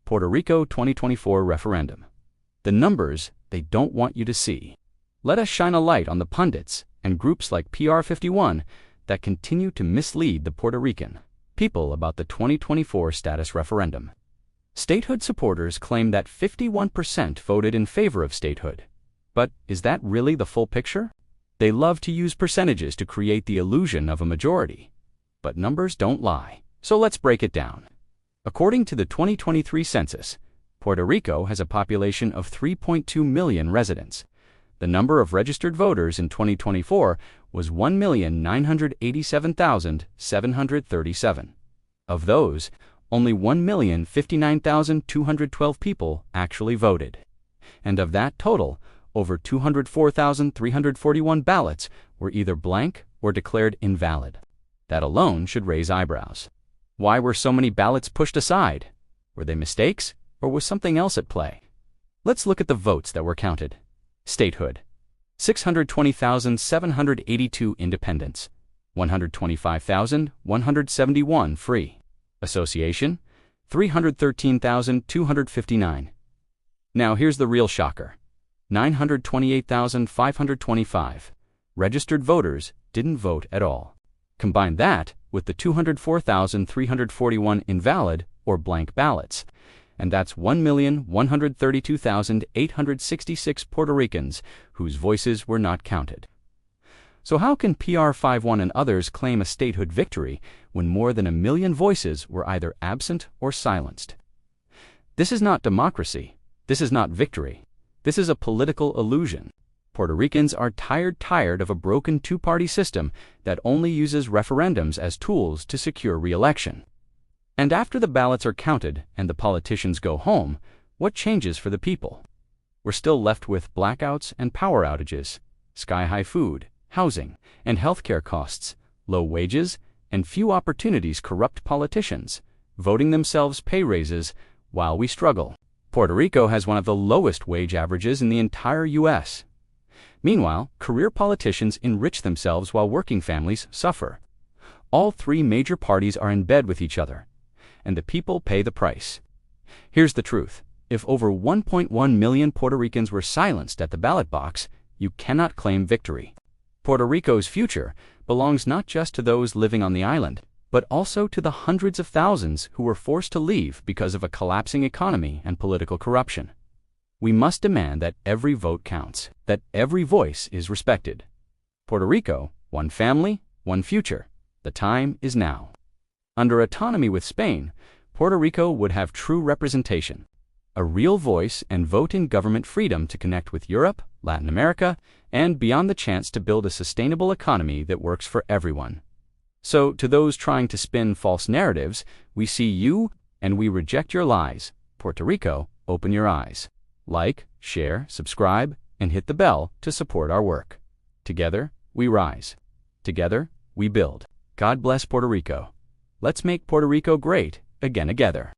Puerto Rico 2024 referendum. The numbers they don't want you to see. Let us shine a light on the pundits and groups like PR51 that continue to mislead the Puerto Rican people about the 2024 status referendum. Statehood supporters claim that 51% voted in favor of statehood. But is that really the full picture? They love to use percentages to create the illusion of a majority. But numbers don't lie. So let's break it down. According to the 2023 census, Puerto Rico has a population of 3.2 million residents. The number of registered voters in 2024 was 1,987,737. Of those, only 1,059,212 people actually voted. And of that total, over 204,341 ballots were either blank or declared invalid. That alone should raise eyebrows. Why were so many ballots pushed aside? Were they mistakes, or was something else at play? Let's look at the votes that were counted. Statehood: 620,782 independents, 125,171 free. Association: 313,259. Now here's the real shocker. 928,525 registered voters didn't vote at all. Combine that with the 204,341 invalid or blank ballots, and that's 1,132,866 Puerto Ricans whose voices were not counted. So how can PR51 and others claim a statehood victory when more than 1 million voices were either absent or silenced? This is not democracy. This is not victory. This is a political illusion. Puerto Ricans are tired of a broken two-party system that only uses referendums as tools to secure re-election. And after the ballots are counted and the politicians go home, what changes for the people? We're still left with blackouts and power outages, sky-high food, housing, and healthcare costs, low wages, and few opportunities corrupt politicians, voting themselves pay raises while we struggle. Puerto Rico has one of the lowest wage averages in the entire U.S. Meanwhile, career politicians enrich themselves while working families suffer. All three major parties are in bed with each other, and the people pay the price. Here's the truth. If over 1.1 million Puerto Ricans were silenced at the ballot box, you cannot claim victory. Puerto Rico's future belongs not just to those living on the island, but also to the hundreds of thousands who were forced to leave because of a collapsing economy and political corruption. We must demand that every vote counts, that every voice is respected. Puerto Rico, one family, one future. The time is now. Under autonomy with Spain, Puerto Rico would have true representation, a real voice and vote in government freedom to connect with Europe, Latin America, and beyond the chance to build a sustainable economy that works for everyone. So, to those trying to spin false narratives, we see you and we reject your lies. Puerto Rico, open your eyes. Like, share, subscribe, and hit the bell to support our work. Together, we rise. Together, we build. God bless Puerto Rico. Let's make Puerto Rico great again together.